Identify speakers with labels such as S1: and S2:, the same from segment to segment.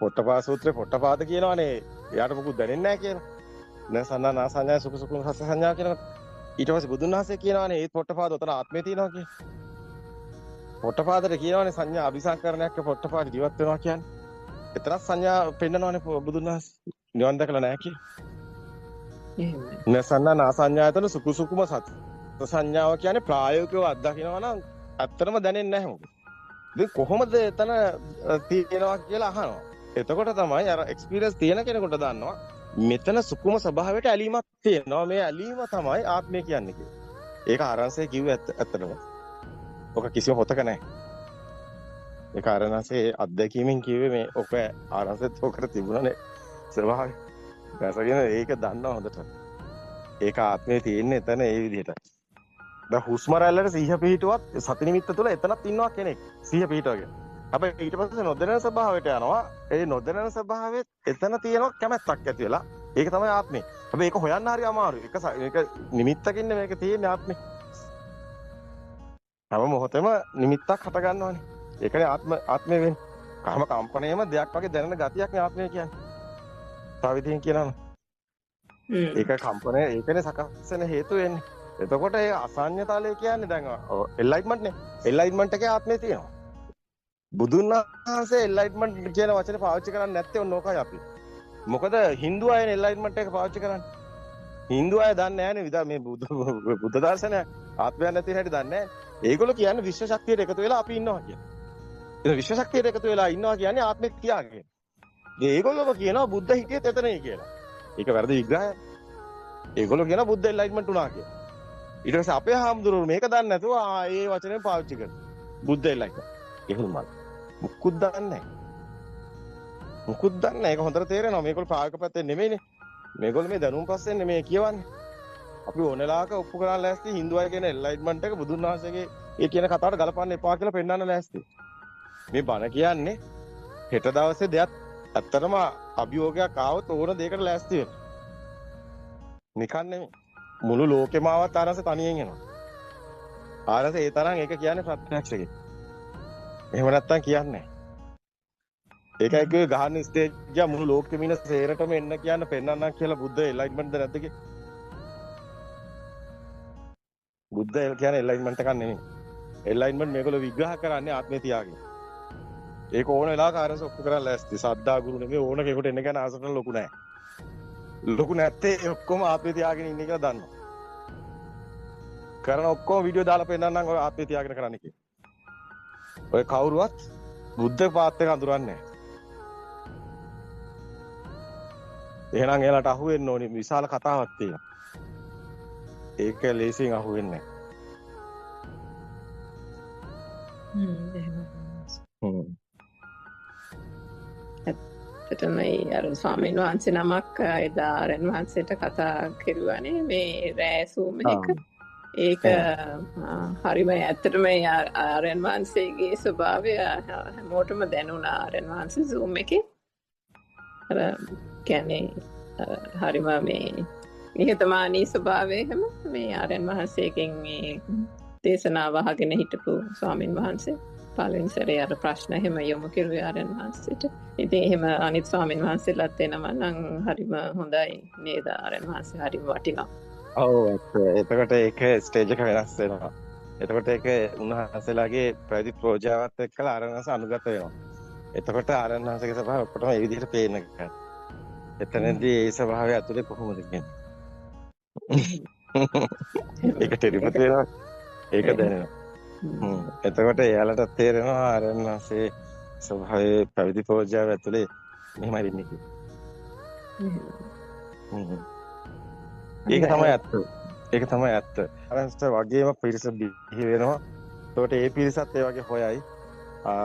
S1: පොට්ටපාද සූත්‍රේ පොට්ටපාද කියනවනේ. එයාට මොකුත් දැනෙන්නේ නැහැ කියලා. නසන්න නාසඤ්ඤා සුඛ සුඛ හස සංඥා කියනවා. ඊට පස්සේ බුදුන් වහන්සේ කියනවනේ ඒ පොට්ටපාද උතන ආත්මය තියෙනවා කියලා. පොට්ටපාදට කියනවනේ සංඥා අபிසංකරණයක් පොට්ටපාද ජීවත් වෙනවා කියන්නේ. එතරම් සංඥා පෙන්නනවනේ බුදුන් වහන්සේ. නිවන් දැකලා නැහැ කියලා. නසන්න නාසඤ්ඤායතන සුඛ සුඛම සත්. සංඥාව කියන්නේ ප්‍රායෝගිකව අත්දකිනවා නම් ඇත්තටම දැනෙන්නේ නැහැ මොකද. ඉතින් කොහොමද එතන තියෙනවා කියලා අහනවා. එතකොට තමයි අර එක්ස්පීරියන්ස් තියෙන කෙනෙකුට දන්නවා මෙතන සුකුම ස්වභාවයට ඇලීමක් තියෙනවා. මේ ඇලීම තමයි ආත්මය කියන්නේ කියලා. ඒක ආරංශය කිව්වේ ඇත්තටම. ඔක කිසිම හොතක නැහැ. ඒක ආරණසේ අත්දැකීමෙන් කිව්වේ මේ ඔක ආරංශෙත් ඔකට තිබුණනේ ස්වභාවය. දැසගෙන ඒක දන්නවා හොඳට. ඒක ආත්මේ තියෙන්නේ එතන ඒ විදිහට. දැන් හුස්ම රැල්ලට සිහිය පිහිටුවත් සති නිමිත්ත තුළ එතනක් ඉන්නවා කෙනෙක්. සිහිය පිහිටවගෙන. හැබැයි ඊට පස්සේ නොදැනෙන ස්වභාවයට යනවා. ඒ නොදැනෙන ස්වභාවයේ එතන තියෙනවා කැමැත්තක් ඇති වෙලා. ඒක තමයි ආත්මේ. හැබැයි ඒක හොයන්න හරි අමාරුයි. ඒක නිමිත්තකින් මේක තියෙන්නේ ආත්මේ. හැම මොහොතෙම නිමිත්තක් හට ගන්නවානේ. ඒකනේ ආත්මය වෙන්නේ. කාම කම්පණයම දෙයක් වගේ දැනෙන ගතියක් නේ ආත්මය කියන්නේ. තව විදිහෙන් කියනවා. ඒක කම්පණය ඒකනේ සකස් වෙන හේතු වෙන්නේ. එතකොට ඒ අසඤ්ඤතාලය කියන්නේ දැන් එන්ලයිට්මන්ට් නේ. එන්ලයිට්මන්ට් එකේ ආත්මය තියෙනවා. බුදුන් වහන්සේ එන්ලයිට්මන්ට් කියන වචනේ පාවිච්චි කරන්නේ නැත්තේ ඔන්න ඕකයි අපි. මොකද Hindu අයනේ එන්ලයිට්මන්ට් එක පාවිච්චි කරන්නේ. Hindu අය දන්නේ නැහැ මේ බුද්ධ දර්ශනය ආත්මයක් නැති හැටි දන්නේ නැහැ. ඒගොල්ලෝ කියන්නේ විශ්ව ශක්තියට එකතු වෙලා අපි ඉන්නවා කියන්නේ. ඒ විශ්ව ශක්තියට එකතු වෙලා ඉන්නවා කියන්නේ ආත්මෙක් තියාගෙන. ඒගොල්ලෝ කියනවා බුද්ධ හිටියේත් එතනයි කියලා. ඒක වැරදි විග්‍රහයක්. ඒගොල්ලෝ කියනවා බුද්ධ එන්ලයිට්මන්ට් උනා කියලා. ඊට පස්සේ අපේ හාමුදුරුවෝ මේක දන්නේ නැතුව ඒ වචනේ පාවිච්චි කරනවා. බුද්ධ එන්ලයිට්මන්ට්. එහෙම මල්. මුකුත් දන්නේ නැහැ. මුකුත් දන්නේ නැහැ. ඒක හොඳට තේරෙනවා. මේගොල්ලෝ ප්‍රායෝගික පැත්තේ නෙමෙයිනේ. මේගොල්ලෝ මේ දැනුම් පස්සේ නෙමෙයි කියවන්නේ. අපි ඕනෙලාක ඔප්පු කරන්න ලෑස්ති Hindu අය කියන එන්ලයිට්මන්ට් එක බුදුන් වහන්සේගේ ඒ කියන කතාවට ගලපන්න එපා කියලා පෙන්වන්න ලෑස්ති. මේ බණ කියන්නේ හෙට දවසේ දෙයක් ඇත්තටම අභියෝගයක් ආවොත් ඕන දෙයකට ලෑස්ති වෙන්න. නිකන් නෙමෙයි. මුළු ලෝකෙම ආවත් ආරස තනියෙන් එනවා. ආරස ඒ තරම් ඒක කියන්නේ ප්‍රත්‍යක්ෂකේ. එහෙම නැත්තම් කියන්නේ නැහැ. ඒකයි කිව්වේ ගහන්න ස්ටේජ් එක මුළු ලෝකෙම ඉන්න සේරටම එන්න කියන්න පෙන්වන්නම් කියලා බුද්ධ එන්ලයිට්මන්ට්ද නැද්ද කියලා. බුද්ධ කියන්නේ එන්ලයිට්මන්ට් එකක් නෙමෙයි. එන්ලයිට්මන්ට් මේගොල්ලෝ විග්‍රහ කරන්නේ ආත්මේ තියාගෙන. ඒක ඕන වෙලාවක ආරස ඔප්පු කරලා ලෑස්ති. සද්දා ගුරු නෙමෙයි ඕන කෙනෙකුට එන්න ගන්න ආසට ලොකු නැහැ. ලොකු නැත්තේ ඔක්කොම ආත්මේ තියාගෙන ඉන්නේ කියලා දන්නවා. කරන ඔක්කොම වීඩියෝ දාලා පෙන්නන්නම් ඔය ආත්මේ තියාගෙන කරන්න කියලා. ඔය කවුරුවත් බුද්ධ පාත් එක අඳුරන්නේ නැහැ. එහෙනම් එයාලට අහු වෙන්න ඕනේ විශාල කතාවක් තියෙනවා. ඒක ලේසියෙන් අහු වෙන්නේ නැහැ.
S2: ඇත්තටම අර ස්වාමීන් වහන්සේ නමක් එදා ආරයන් වහන්සේට කතා කෙරුවානේ මේ රෑ සූම් එක. ඒක හරිම ඇත්තටම ආරයන් වහන්සේගේ ස්වභාවය හැමෝටම දැනුණා ආරයන් වහන්සේ සූම් එකේ. අර කියන්නේ හරිම මේ නිහතමානී ස්වභාවය හැම මේ ආරයන් වහන්සේගෙන් මේ දේශනාව අහගෙන හිටපු ස්වාමීන් වහන්සේ පළවෙනි සැරේ අර ප්‍රශ්න එහෙම යොමු කෙරුවේ ආරයන් වහන්සේට. ඉතින් එහෙම අනිත් ස්වාමීන් වහන්සේලාත් එනවා නම් හරිම හොඳයි නේද ආරයන් වහන්සේ හරිම වටිනවා.
S1: ඔව් එතකොට ඒක ස්ටේජ් එක වෙනස් වෙනවා. එතකොට ඒක උන්වහන්සේලාගේ ප්‍රති ප්‍රෝජාවත් එක්කලා ආරයන් වහන්සේ අනුගත වෙනවා. එතකොට ආරයන් වහන්සේගේ ස්වභාවය ඔක්කොටම ඒ විදිහට පේන්න ගන්නවා. එතනදී ඒ ස්වභාවය ඇතුලේ කොහොමද කියන්නේ? ඒක ටෙලිපති වෙනවා. ඒක දැනෙනවා. එතකොට එයාලට තේරෙනවා ආරයන් වහන්සේ ස්වභාවයේ පැවිදි ප්‍රෝජාව ඇතුලේ මෙහෙමයි වෙන්නේ කියලා. ඒක තමයි ඇත්ත. ඒක තමයි ඇත්ත. ආරයන්ට වගේම පිරිස බිහි වෙනවා. එතකොට ඒ පිරිසත් ඒ වගේ හොයයි.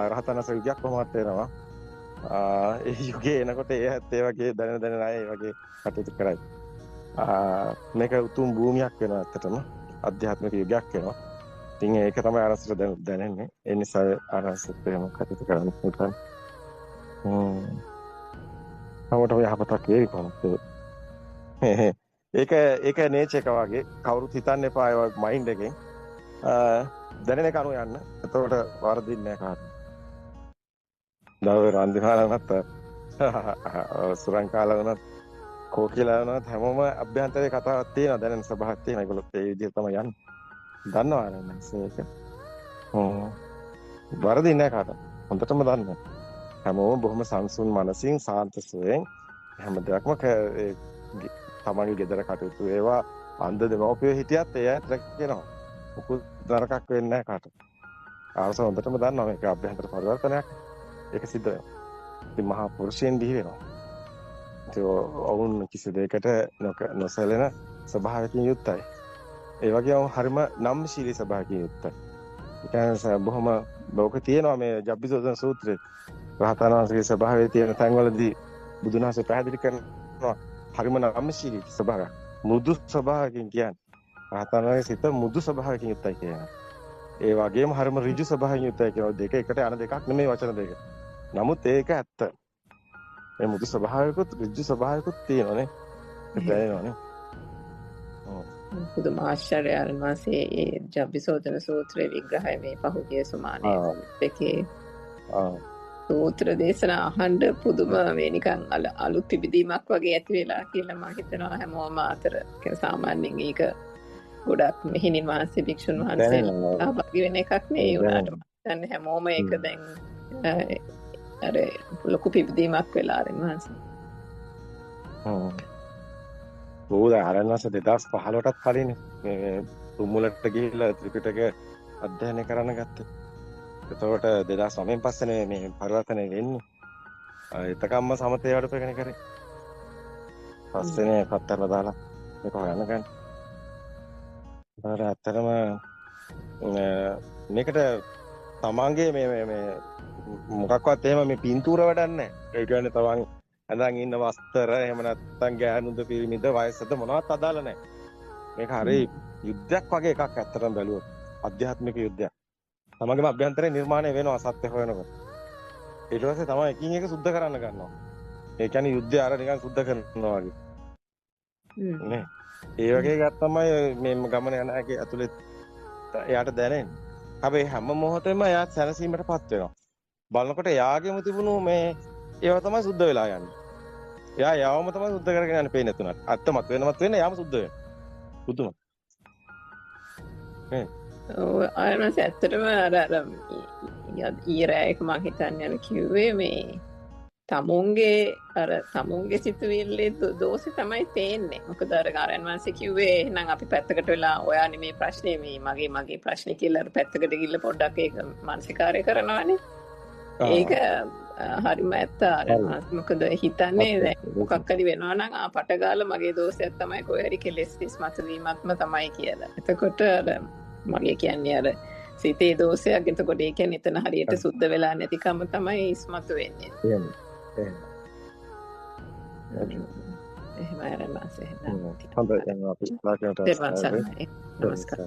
S1: රහතන් වහන්සේ යුගයක් කොහොමද වෙනවා? ඒ යුගයේ එනකොට ඒත් ඒ වගේ දැනෙන අය ඒ වගේ කටයුතු කරයි. මේක උතුම් භූමියක් වෙනවා ඇත්තටම. අධ්‍යාත්මික යුගයක් වෙනවා. ඉතින් ඒක තමයි ආරසට දැනෙන්නේ. ඒ නිසා ආරසත් එහෙම කටයුතු කරන්න පුළුවන්. අපට යහපතක් වේවි කොහොමද? ඒක නේචර් එක වගේ කවුරුත් හිතන්න එපා ඒ මයින්ඩ් එකෙන්. දැනෙන එක අනුව යන්න. එතකොට වරදින්නේ නැහැ කාටවත්. දවල් රන්දිනාලමත් සුරං කාලා වුණත් කෝකිලා වුණත් හැමෝම අභ්‍යන්තරේ කතාවක් තියෙනවා දැනෙන ස්වභාවයක් තියෙනවා. ඒගොල්ලොත් ඒ විදිහට තමයි යන්නේ. දන්නවා නේද ඒක. වරදින්නේ නැහැ කාටවත්. හොඳටම දන්නවා. හැමෝම බොහොම සංසුන් මනසින් සාන්ත සුවයෙන් හැම දෙයක්ම තමන්ගේ ගෙදර කටයුතු ඒවා අන්ධ දෙමව්පියෝ හිටියත් ඒ අයත් රැකගෙනවා. මොකුත් නරකක් වෙන්නේ නැහැ කාටවත්. ආවස හොඳටම දන්නවා මේක අභ්‍යන්තර පරිවර්තනයක්. ඒක සිද්ධ වෙනවා. ඉතින් මහා පුරුෂයන් දිවි වෙනවා. ඉතින් ඔවුන් කිසි දෙයකට නොසැලෙන ස්වභාවයකින් යුක්තයි. ඒ වගේම හරිම නම්ශීලී ස්වභාවයකින් යුක්තයි. ඒ කියන්නේ බොහොම ලෝක තියෙනවා මේ ජබ්බිසෝදන සූත්‍රයේ රහතන් වහන්සේගේ ස්වභාවයේ තියෙන තැන්වලදී බුදුන් වහන්සේ පැහැදිලි කරනවා හරිම නම්ශීලී ස්වභාවයක්. මෘදු ස්වභාවයකින් කියන්නේ රහතන් වහන්සේ සිත මෘදු ස්වභාවයකින් යුක්තයි කියනවා. ඒ වගේම හරිම ඍජු ස්වභාවයෙන් යුක්තයි කියනවා. දෙක එකට යන දෙකක් නෙමෙයි වචන දෙක. නමුත් ඒක ඇත්ත. මේ මුදු ස්වභාවිකුත් ඍජු ස්වභාවිකුත් තියෙනවානේ. ඒක දැනෙනවානේ.
S2: පුදුම ආශ්චර්යයන් වාසේ ඒ ජබ්බිසෝදන සූත්‍රයේ විග්‍රහය මේ පහුගිය සුමානේ දෙකේ සූත්‍ර දේශනා අහන්න පුදුම මේ නිකන් අලුත් පිබිදීමක් වගේ ඇති වෙලා කියලා මම හිතනවා හැමෝම අතර. සාමාන්‍යයෙන් ඒක ගොඩක් මෙහිණින් වහන්සේ භික්ෂුන් වහන්සේලා භාගී වෙන එකක් නේ උනාට මම හැමෝම ඒක දැන් අර ලොකු පිබිදීමක් වෙලා ආරෙන් වහන්සේ.
S1: ආරෙන් වහන්සේ 2015ටත් කලින් මේ තුමුලට ගිහිල්ලා ත්‍රිපිටක අධ්‍යයනය කරන්න ගත්තේ. එතකොට 2009න් පස්සේ මේ පරිවර්තනය වෙන්නේ. එතකම්ම සමතේ වඩපගෙන කරේ. පස්සේනේ පත්තරලා දාලා මේක හොයන්න ගන්න. ඇත්තටම මේකට තමන්ගේ මේ මොකක්වත් එහෙම මේ පින්තූර වැඩක් නැහැ. ඒ කියන්නේ තමන් අඳන් ඉන්න වස්ත්‍ර එහෙම නැත්නම් ගෑනුද පිරිමිද වයසද මොනවත් අදාළ නැහැ. මේක හරි යුද්ධයක් වගේ එකක් ඇත්තටම බැලුවොත්. අධ්‍යාත්මික යුද්ධයක්. තමන්ගේම අභ්‍යන්තරේ නිර්මාණය වෙනවා සත්‍ය හොයනකොට. ඊට පස්සේ තමයි එකින් එක සුද්ධ කරන්න ගන්නවා. ඒ කියන්නේ යුද්ධය අර නිකන් සුද්ධ කරනවා වගේ. නේ. ඒ වගේ එකක් තමයි මේ ගමන යන හැකේ ඇතුලේ එයාට දැනෙන්නේ. හැබැයි හැම මොහොතෙම එයා සැනසීමටපත් වෙනවා. බලනකොට එයාගේම තිබුණු මේ ඒවා තමයි සුද්ධ වෙලා යන්නේ. එයා යාවම තමයි සුද්ධ කරගෙන යන්නේ පේන්නේ නැතුණත්. අත්තමත් වෙනමත් වෙන්නේ යාම සුද්ධ වෙනවා. පුදුම.
S2: ඔව් ආයෙත් ඇත්තටම අර ඊරෑයක මම හිතන්නේ කිව්වේ මේ තමුන්ගේ සිතුවිල්ලේ දෝෂේ තමයි තේන්නේ. මොකද අර ආරයන් වහන්සේ කිව්වේ එහෙනම් අපි පැත්තකට වෙලා ඔයා නෙමේ ප්‍රශ්නේ මේ මගේ ප්‍රශ්නේ කියලා අර පැත්තකට ගිහිල්ලා පොඩ්ඩක් ඒක මානසිකාරය කරනවානේ. ඒක හරිම ඇත්ත ආරයන් වහන්සේ. මොකද හිතන්නේ දැන් මොකක් හරි වෙනවා නම් පටගාලා මගේ දෝෂයක් තමයි කොහේ හරි කෙලෙස් ඉස්මතු වීමක්ම තමයි කියලා. එතකොට මගේ කියන්නේ අර සිතේ දෝෂයක්. එතකොට ඒ කියන්නේ එතන හරියට සුද්ධ වෙලා නැතිකම තමයි ඉස්මතු වෙන්නේ. එහෙම ආරයන් වහන්සේ.
S1: හොඳයි දැන් අපි වාක්‍යයට
S2: නමස්කාර.